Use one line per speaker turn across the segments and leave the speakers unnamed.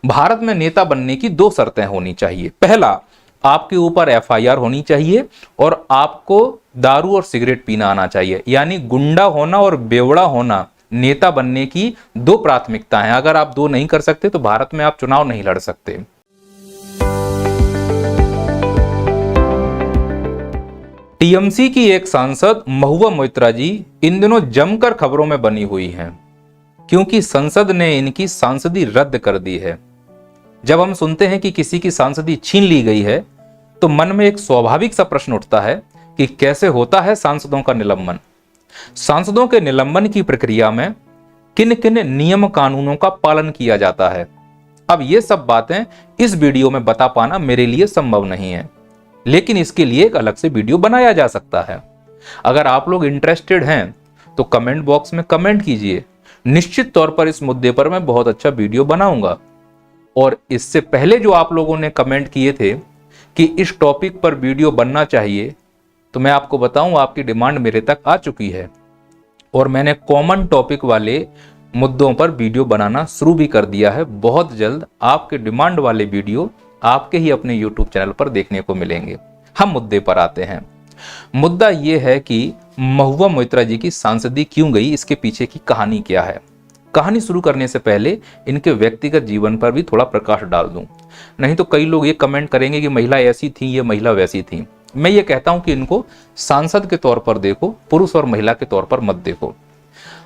भारत में नेता बनने की दो शर्तें होनी चाहिए। पहला, आपके ऊपर एफआईआर होनी चाहिए और आपको दारू और सिगरेट पीना आना चाहिए। यानी गुंडा होना और बेवड़ा होना नेता बनने की दो प्राथमिकता हैं। अगर आप दो नहीं कर सकते तो भारत में आप चुनाव नहीं लड़ सकते। टीएमसी की एक सांसद महुआ मोइत्रा जी इन दिनों जमकर खबरों में बनी हुई हैं, क्योंकि संसद ने इनकी सांसदी रद्द कर दी है। जब हम सुनते हैं कि किसी की सांसदी छीन ली गई है तो मन में एक स्वाभाविक सा प्रश्न उठता है कि कैसे होता है सांसदों का निलंबन। सांसदों के निलंबन की प्रक्रिया में किन किन नियम कानूनों का पालन किया जाता है। अब ये सब बातें इस वीडियो में बता पाना मेरे लिए संभव नहीं है, लेकिन इसके लिए एक अलग से वीडियो बनाया जा सकता है। अगर आप लोग इंटरेस्टेड हैं तो कमेंट बॉक्स में कमेंट कीजिए। निश्चित तौर पर इस मुद्दे पर मैं बहुत अच्छा वीडियो बनाऊंगा। और इससे पहले जो आप लोगों ने कमेंट किए थे कि इस टॉपिक पर वीडियो बनना चाहिए, तो मैं आपको बताऊं आपकी डिमांड मेरे तक आ चुकी है और मैंने कॉमन टॉपिक वाले मुद्दों पर वीडियो बनाना शुरू भी कर दिया है। बहुत जल्द आपके डिमांड वाले वीडियो आपके ही अपने YouTube चैनल पर देखने को मिलेंगे। हम मुद्दे पर आते हैं। मुद्दा यह है कि महुआ मोइत्रा जी की सांसदी क्यों गई, इसके पीछे की कहानी क्या है। कहानी शुरू करने से पहले इनके व्यक्तिगत जीवन पर भी थोड़ा प्रकाश डाल दूं, नहीं तो कई लोग ये कमेंट करेंगे कि महिला ऐसी थी, ये महिला वैसी थी। मैं ये कहता हूं कि इनको सांसद के तौर पर देखो, पुरुष और महिला के तौर पर मत देखो।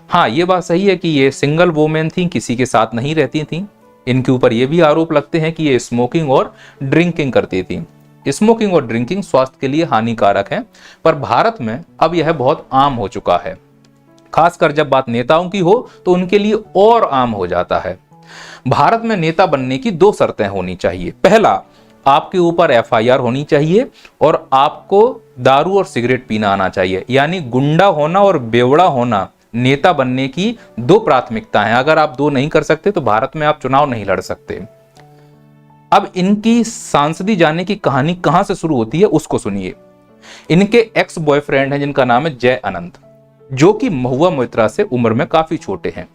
हाँ, ये बात सही है कि ये सिंगल वोमेन थी, किसी के साथ नहीं रहती थी। इनके ऊपर ये भी आरोप लगते हैं कि ये स्मोकिंग और ड्रिंकिंग करती थी। स्मोकिंग और ड्रिंकिंग स्वास्थ्य के लिए हानिकारक है, पर भारत में अब यह बहुत आम हो चुका है। खासकर जब बात नेताओं की हो तो उनके लिए और आम हो जाता है। भारत में नेता बनने की दो शर्तें होनी चाहिए। पहला, आपके ऊपर एफआईआर होनी चाहिए और आपको दारू और सिगरेट पीना आना चाहिए। यानी गुंडा होना और बेवड़ा होना नेता बनने की दो प्राथमिकता हैं। अगर आप दो नहीं कर सकते तो भारत में आप चुनाव नहीं लड़ सकते। अब इनकी सांसदी जाने की कहानी कहां से शुरू होती है उसको सुनिए। इनके एक्स बॉयफ्रेंड हैं जिनका नाम है जय अनंत, जो कि महुआ मोइत्रा से उम्र में काफी छोटे हैं।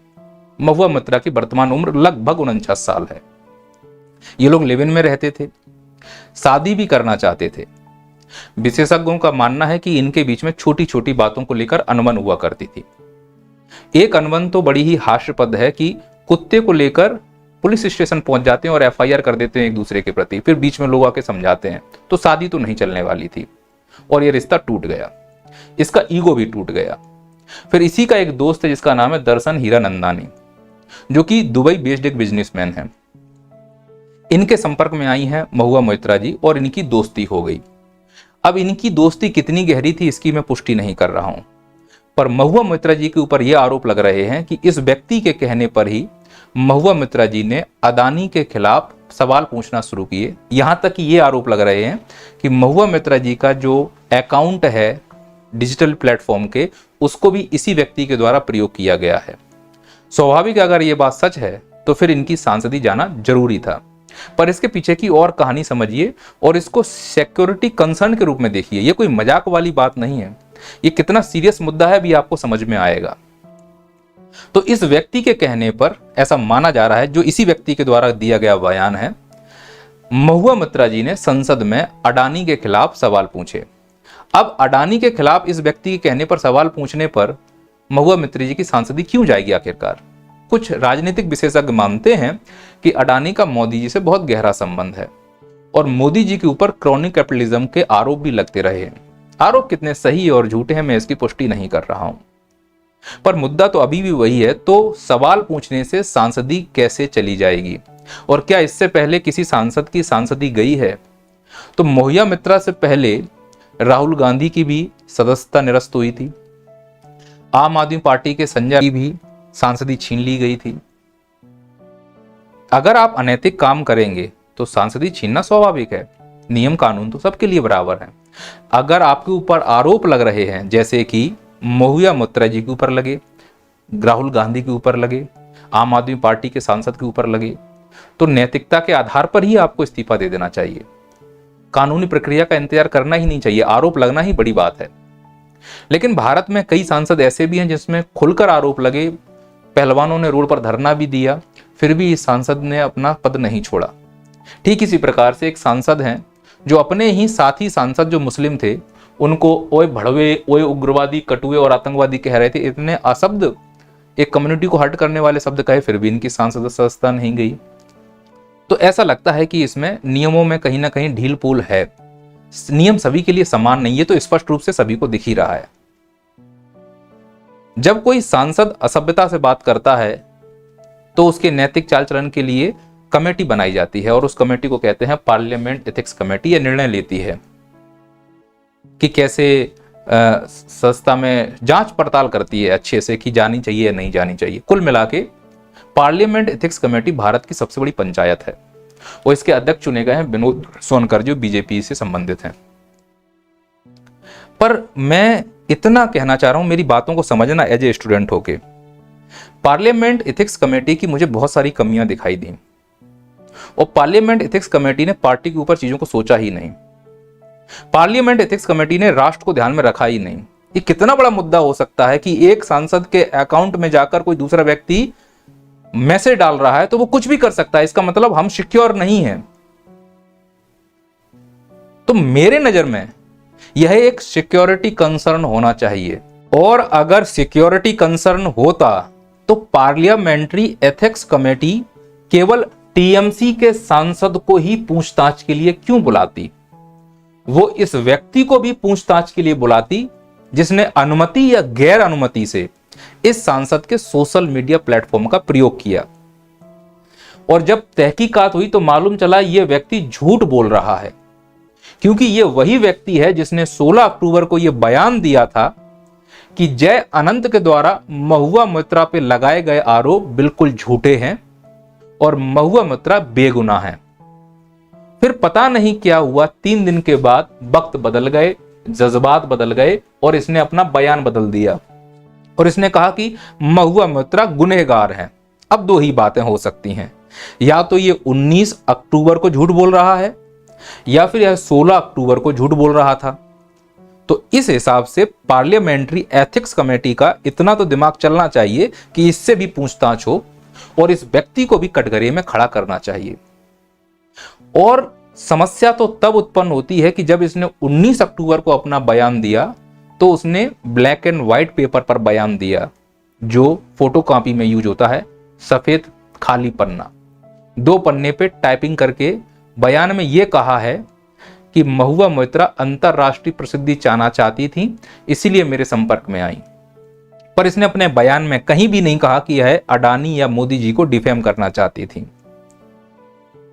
महुआ मोइत्रा की वर्तमान उम्र लगभग 49 साल है। ये लोग लिव इन में रहते थे, शादी भी करना चाहते थे। विशेषज्ञों का मानना है कि इनके बीच में छोटी छोटी बातों को लेकर अनबन हुआ करती थी। एक अनबन तो बड़ी ही हास्यास्पद है कि कुत्ते को लेकर पुलिस स्टेशन पहुंच जाते हैं और एफआईआर कर देते हैं एक दूसरे के प्रति, फिर बीच में लोग आके समझाते हैं। तो शादी तो नहीं चलने वाली थी और यह रिश्ता टूट गया, इसका ईगो भी टूट गया। फिर इसी का एक दोस्त है जिसका नाम है दर्शन हीरानंदानी, जो कि दुबई बेस्ड एक बिजनेसमैन है। इनके संपर्क में आई है महुआ मोइत्रा जी और इनकी दोस्ती हो गई। अब इनकी दोस्ती कितनी गहरी थी इसकी मैं पुष्टि नहीं कर रहा हूं, पर महुआ मोइत्रा जी के ऊपर यह आरोप लग रहे हैं कि इस व्यक्ति के कहने पर ही महुआ मोइत्रा जी ने अदानी के खिलाफ सवाल पूछना शुरू किए। यहां तक कि ये आरोप लग रहे हैं कि महुआ मोइत्रा जी का जो अकाउंट है डिजिटल प्लेटफॉर्म के, उसको भी इसी व्यक्ति के द्वारा प्रयोग किया गया है। स्वाभाविक अगर ये बात सच है तो फिर इनकी सांसदी जाना जरूरी था, पर इसके पीछे की और कहानी समझिए और इसको सिक्योरिटी कंसर्न के रूप में देखिए। ये कोई मजाक वाली बात नहीं है, ये कितना सीरियस मुद्दा है भी आपको समझ में आएगा। तो इस व्यक्ति के कहने पर ऐसा माना जा रहा है, जो इसी व्यक्ति के द्वारा दिया गया बयान है, महुआ मोइत्रा जी ने संसद में अडानी के खिलाफ सवाल पूछे। अब अडानी के खिलाफ इस व्यक्ति के कहने पर सवाल पूछने पर महुआ मोइत्रा जी की सांसदी क्यों जाएगी आखिरकार। कुछ राजनीतिक विशेषज्ञ मानते हैं कि अडानी का मोदी जी से बहुत गहरा संबंध है और मोदी जी के ऊपर क्रॉनिक कैपिटलिज्म के आरोप भी लगते रहे हैं। आरोप कितने सही और झूठे हैं मैं इसकी पुष्टि नहीं कर रहा हूं, पर मुद्दा तो अभी भी वही है। तो सवाल पूछने से सांसदी कैसे चली जाएगी और क्या इससे पहले किसी सांसद की सांसदी गई है? तो महुआ मोइत्रा से पहले राहुल गांधी की भी सदस्यता निरस्त हुई थी। आम आदमी पार्टी के संजय की भी सांसदी छीन ली गई थी। अगर आप अनैतिक काम करेंगे तो सांसदी छीनना स्वाभाविक है, नियम कानून तो सबके लिए बराबर है। अगर आपके ऊपर आरोप लग रहे हैं, जैसे कि महुआ मोइत्रा जी के ऊपर लगे, राहुल गांधी के ऊपर लगे, आम आदमी पार्टी के सांसद के ऊपर लगे, तो नैतिकता के आधार पर ही आपको इस्तीफा दे देना चाहिए। कानूनी प्रक्रिया का इंतजार करना ही नहीं चाहिए, आरोप लगना ही बड़ी बात है। लेकिन भारत में कई सांसद ऐसे भी हैं जिसमें खुलकर आरोप लगे, पहलवानों ने रोड पर धरना भी दिया, फिर भी इस सांसद ने अपना पद नहीं छोड़ा। ठीक इसी प्रकार से एक सांसद हैं जो अपने ही साथी सांसद जो मुस्लिम थे उनको ओए भड़वे, ओए उग्रवादी, कटुए और आतंकवादी कह रहे थे। इतने अशब्द एक कम्युनिटी को हर्ट करने वाले शब्द कहे, फिर भी इनकी सांसद सदस्यता नहीं गई। तो ऐसा लगता है कि इसमें नियमों में कहीं ना कहीं ढील पोल है। नियम सभी के लिए समान नहीं है, तो स्पष्ट रूप से सभी को दिख ही रहा है। जब कोई सांसद असभ्यता से बात करता है तो उसके नैतिक चाल चलन के लिए कमेटी बनाई जाती है और उस कमेटी को कहते हैं पार्लियामेंट एथिक्स कमेटी। यह निर्णय लेती है कि कैसे संस्था में जांच पड़ताल करती है अच्छे से कि जानी चाहिए या नहीं जानी चाहिए। कुल मिला के पार्लियामेंट एथिक्स कमेटी भारत की सबसे बड़ी पंचायत है और इसके अध्यक्ष चुने गए हैं विनोद सोनकर जो बीजेपी से संबंधित हैं। पर मैं इतना कहना चाह रहा हूं, मेरी बातों को समझना एज ए स्टूडेंट होके। पार्लियामेंट एथिक्स कमेटी की मुझे बहुत सारी कमियां दिखाई दी और पार्लियामेंट एथिक्स कमेटी ने पार्टी के ऊपर चीजों को सोचा ही नहीं। पार्लियामेंट एथिक्स कमेटी ने राष्ट्र को ध्यान में रखा ही नहीं। ये कितना बड़ा मुद्दा हो सकता है कि एक सांसद के अकाउंट में जाकर कोई दूसरा व्यक्ति मैसेज डाल रहा है तो वो कुछ भी कर सकता है, इसका मतलब हम सिक्योर नहीं है। तो मेरे नजर में यह एक सिक्योरिटी कंसर्न होना चाहिए और अगर सिक्योरिटी कंसर्न होता तो पार्लियामेंट्री एथिक्स कमेटी केवल टीएमसी के सांसद को ही पूछताछ के लिए क्यों बुलाती? वो इस व्यक्ति को भी पूछताछ के लिए बुलाती जिसने अनुमति या गैर अनुमति से इस सांसद के सोशल मीडिया प्लेटफॉर्म का प्रयोग किया। और जब तहकीकात हुई तो मालूम चला यह व्यक्ति झूठ बोल रहा है, क्योंकि यह वही व्यक्ति है जिसने 16 अक्टूबर को यह बयान दिया था कि जय अनंत के द्वारा महुआ मोइत्रा पे लगाए गए आरोप बिल्कुल झूठे हैं और महुआ मोइत्रा बेगुनाह है। फिर पता नहीं क्या हुआ, 3 दिन के बाद वक्त बदल गए, जज्बात बदल गए और इसने अपना बयान बदल दिया और इसने कहा कि महुआ मोइत्रा गुनहगार हैं। अब 2 ही बातें हो सकती हैं, या तो ये 19 अक्टूबर को झूठ बोल रहा है या फिर यह 16 अक्टूबर को झूठ बोल रहा था। तो इस हिसाब से पार्लियामेंट्री एथिक्स कमेटी का इतना तो दिमाग चलना चाहिए कि इससे भी पूछताछ हो और इस व्यक्ति को भी कटघरे में खड़ा करना चाहिए। और समस्या तो तब उत्पन्न होती है कि जब इसने 19 अक्टूबर को अपना बयान दिया तो उसने ब्लैक एंड व्हाइट पेपर पर बयान दिया, जो फोटोकॉपी में यूज होता है, सफेद खाली पन्ना। 2 पन्ने पे टाइपिंग करके बयान में यह कहा है कि महुआ मोइत्रा अंतरराष्ट्रीय प्रसिद्धि चाहना चाहती थी, इसीलिए मेरे संपर्क में आई। पर इसने अपने बयान में कहीं भी नहीं कहा कि यह अडानी या मोदी जी को डिफेम करना चाहती थी।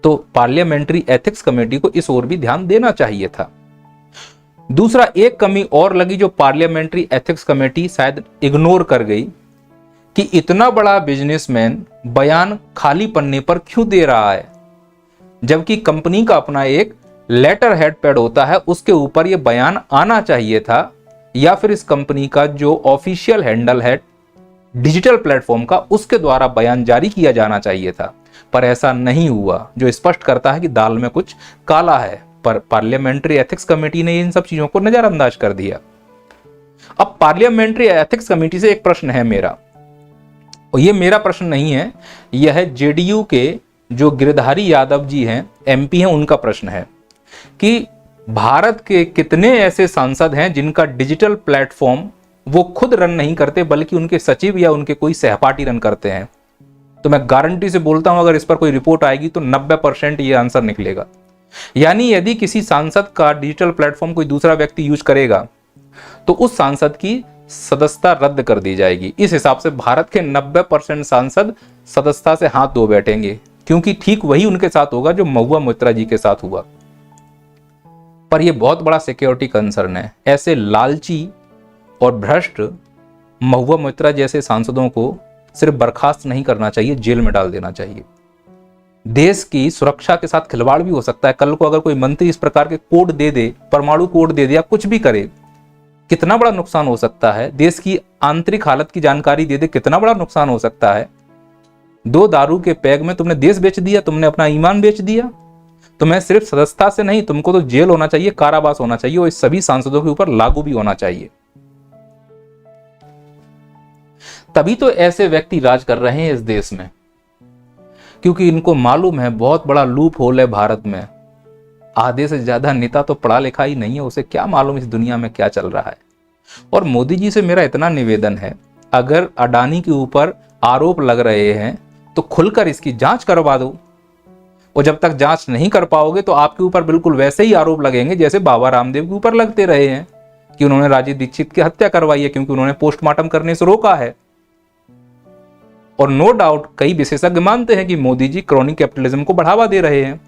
तो पार्लियामेंट्री एथिक्स कमेटी को इस ओर भी ध्यान देना चाहिए था। दूसरा, एक कमी और लगी जो पार्लियामेंट्री एथिक्स कमेटी शायद इग्नोर कर गई कि इतना बड़ा बिजनेसमैन बयान खाली पन्ने पर क्यों दे रहा है, जबकि कंपनी का अपना एक लेटर हेड पैड होता है, उसके ऊपर यह बयान आना चाहिए था, या फिर इस कंपनी का जो ऑफिशियल हैंडल है डिजिटल प्लेटफॉर्म का, उसके द्वारा बयान जारी किया जाना चाहिए था। पर ऐसा नहीं हुआ, जो स्पष्ट करता है कि दाल में कुछ काला है। पर पार्लियामेंट्री एथिक्स कमेटी ने इन सब चीजों को नजरअंदाज कर दिया। अब पार्लियामेंट्री एथिक्स कमेटी से एक प्रश्न है मेरा, और यह मेरा प्रश्न नहीं है, यह है जेडीयू के जो गिरधारी यादव जी हैं, एमपी हैं, उनका प्रश्न है कि भारत के कितने ऐसे सांसद हैं जिनका डिजिटल प्लेटफॉर्म वो खुद रन नहीं करते बल्कि उनके सचिव या उनके कोई सहपाठी रन करते हैं। तो मैं गारंटी से बोलता हूं अगर इस पर कोई रिपोर्ट आएगी तो 90% ये आंसर निकलेगा। यानी यदि किसी सांसद का डिजिटल प्लेटफॉर्म कोई दूसरा व्यक्ति यूज करेगा तो उस सांसद की सदस्यता रद्द कर दी जाएगी। इस हिसाब से भारत के 90% सांसद सदस्यता से हाथ धो बैठेंगे, क्योंकि ठीक वही उनके साथ होगा जो महुआ मोइत्रा जी के साथ हुआ। पर यह बहुत बड़ा सिक्योरिटी कंसर्न है। ऐसे लालची और भ्रष्ट महुआ मोइत्रा जैसे सांसदों को सिर्फ बर्खास्त नहीं करना चाहिए, जेल में डाल देना चाहिए। देश की सुरक्षा के साथ खिलवाड़ भी हो सकता है। कल को अगर कोई मंत्री इस प्रकार के कोड दे दे, परमाणु कोड दे दे या कुछ भी करे, कितना बड़ा नुकसान हो सकता है। देश की आंतरिक हालत की जानकारी दे दे, कितना बड़ा नुकसान हो सकता है। 2 दारू के पैग में तुमने देश बेच दिया, तुमने अपना ईमान बेच दिया। तुम्हें सिर्फ सदस्यता से नहीं, तुमको तो जेल होना चाहिए, कारावास होना चाहिए, और इस सभी सांसदों के ऊपर लागू भी होना चाहिए। तभी तो ऐसे व्यक्ति राज कर रहे हैं इस देश में। क्योंकि इनको मालूम है बहुत बड़ा लूप होल है भारत में। आधे से ज्यादा नेता तो पढ़ा लिखा ही नहीं है, उसे क्या मालूम इस दुनिया में क्या चल रहा है। और मोदी जी से मेरा इतना निवेदन है, अगर अडानी के ऊपर आरोप लग रहे हैं तो खुलकर इसकी जांच करवा दो। और जब तक जांच नहीं कर पाओगे तो आपके ऊपर बिल्कुल वैसे ही आरोप लगेंगे जैसे बाबा रामदेव के ऊपर लगते रहे हैं कि उन्होंने राजीव दीक्षित की हत्या करवाई है क्योंकि उन्होंने पोस्टमार्टम करने से रोका है। और नो डाउट कई विशेषज्ञ मानते हैं कि मोदी जी क्रॉनिक कैपिटलिज्म को बढ़ावा दे रहे हैं।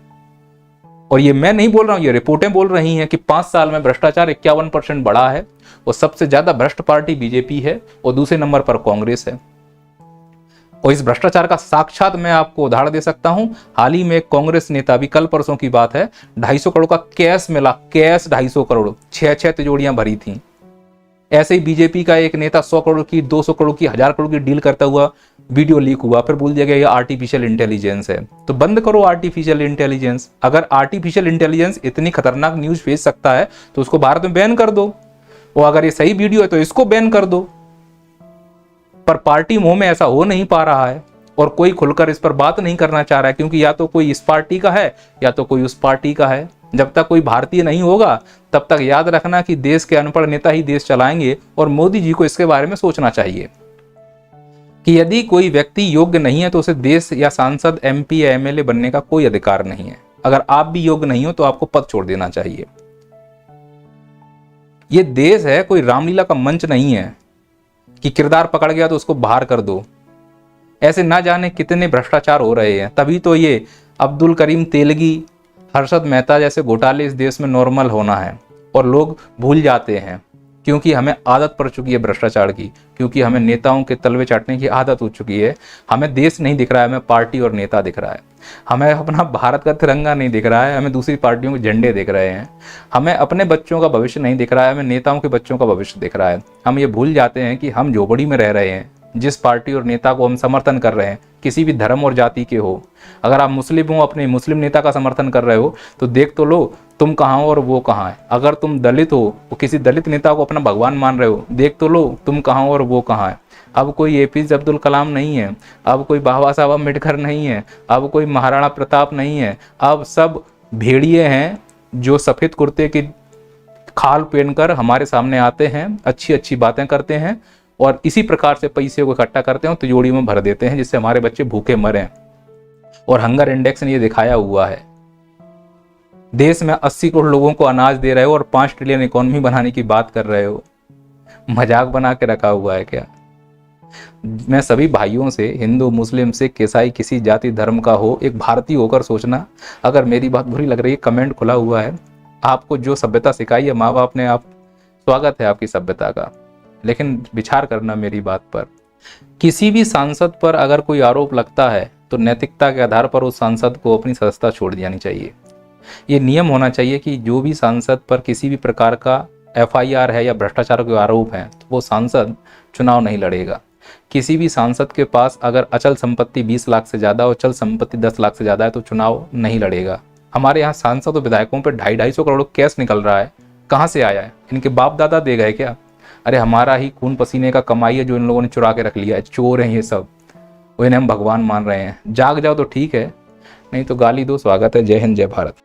और ये मैं नहीं बोल रहा हूं, ये रिपोर्टें बोल रही हैं कि 5 साल में भ्रष्टाचार 51% बढ़ा है और सबसे ज्यादा भ्रष्ट पार्टी बीजेपी है और दूसरे नंबर पर कांग्रेस है। और इस भ्रष्टाचार का साक्षात मैं आपको उदाहरण दे सकता हूं। हाल ही में एक कांग्रेस नेता, भी कल परसों की बात है, 250 करोड़ का कैश मिला, कैश 250 करोड़, 6 तिजोरियां भरी थी। ऐसे ही बीजेपी का एक नेता 100 करोड़ की, 200 करोड़ की, 1000 करोड़ की डील करता हुआ वीडियो लीक हुआ, फिर बोल दिया गया ये आर्टिफिशियल इंटेलिजेंस है। तो बंद करो आर्टिफिशियल इंटेलिजेंस। अगर आर्टिफिशियल इंटेलिजेंस इतनी खतरनाक न्यूज भेज सकता है तो उसको भारत में बैन कर दो, और अगर ये सही वीडियो है तो इसको बैन कर दो। पर पार्टी मोह में ऐसा हो नहीं पा रहा है और कोई खुलकर इस पर बात नहीं करना चाह रहा है, क्योंकि या तो कोई इस पार्टी का है या तो कोई उस पार्टी का है। जब तक कोई भारतीय नहीं होगा तब तक याद रखना कि देश के अनपढ़ नेता ही देश चलाएंगे। और मोदी जी को इसके बारे में सोचना चाहिए कि यदि कोई व्यक्ति योग्य नहीं है तो उसे देश या सांसद, एमपी या एमएलए बनने का कोई अधिकार नहीं है। अगर आप भी योग्य नहीं हो तो आपको पद छोड़ देना चाहिए। ये देश है, कोई रामलीला का मंच नहीं है कि किरदार पकड़ गया तो उसको बाहर कर दो। ऐसे ना जाने कितने भ्रष्टाचार हो रहे हैं, तभी तो ये अब्दुल करीम तेलगी, हर्षद मेहता जैसे घोटाले इस देश में नॉर्मल होना है और लोग भूल जाते हैं, क्योंकि हमें आदत पड़ चुकी है भ्रष्टाचार की, क्योंकि हमें नेताओं के तलवे चाटने की आदत हो चुकी है। हमें देश नहीं दिख रहा है, हमें पार्टी और नेता दिख रहा है। हमें अपना भारत का तिरंगा नहीं दिख रहा है, हमें दूसरी पार्टियों के झंडे दिख रहे हैं। हमें अपने बच्चों का भविष्य नहीं दिख रहा है, हमें नेताओं के बच्चों का भविष्य दिख रहा है। हम ये भूल जाते हैं कि हम झोपड़ी में रह रहे हैं। जिस पार्टी और नेता को हम समर्थन कर रहे हैं, किसी भी धर्म और जाति के हो, अगर आप मुस्लिम हो, अपने मुस्लिम नेता का समर्थन कर रहे हो तो देख तो लो तुम कहाँ हो और वो कहाँ है। अगर तुम दलित हो तो किसी दलित नेता को अपना भगवान मान रहे हो, देख तो लो तुम कहाँ हो और वो कहाँ है। अब कोई एपीजे अब्दुल कलाम नहीं है, अब कोई बाबा साहब अम्बेडकर नहीं है, अब कोई महाराणा प्रताप नहीं है। अब सब भेड़िए हैं जो सफ़ेद कुर्ते की खाल पहनकर हमारे सामने आते हैं, अच्छी अच्छी बातें करते हैं और इसी प्रकार से पैसे को इकट्ठा करते हैं और तिजोरी में भर देते हैं, जिससे हमारे बच्चे भूखे मरें। और हंगर इंडेक्स ने ये दिखाया हुआ है। देश में 80 करोड़ लोगों को अनाज दे रहे हो और 5 ट्रिलियन इकोनॉमी बनाने की बात कर रहे हो। मजाक बना के रखा हुआ है क्या? मैं सभी भाइयों से, हिंदू, मुस्लिम, सिख, ईसाई, किसी जाति धर्म का हो, एक भारतीय होकर सोचना। अगर मेरी बात बुरी लग रही है, कमेंट खुला हुआ है। आपको जो सभ्यता सिखाई है माँ बाप ने, आप स्वागत है आपकी सभ्यता का, लेकिन विचार करना मेरी बात पर। किसी भी सांसद पर अगर कोई आरोप लगता है तो नैतिकता के आधार पर उस सांसद को अपनी सदस्यता छोड़ देनी चाहिए। ये नियम होना चाहिए कि जो भी सांसद पर किसी भी प्रकार का एफआईआर है या भ्रष्टाचार के आरोप हैं तो वो सांसद चुनाव नहीं लड़ेगा। किसी भी सांसद के पास अगर अचल संपत्ति 20 लाख से ज़्यादा और चल संपत्ति 10 लाख से ज़्यादा है तो चुनाव नहीं लड़ेगा। हमारे यहाँ सांसद और विधायकों पर 250 करोड़ कैश निकल रहा है, कहाँ से आया है? इनके बाप दादा दे गए क्या? अरे हमारा ही खून पसीने का कमाई है जो इन लोगों ने चुरा के रख लिया है। चोर हैं ये सब, वो इन्हें हम भगवान मान रहे हैं। जाग जाओ तो ठीक है, नहीं तो गाली दो। स्वागत है। जय हिंद, जय भारत।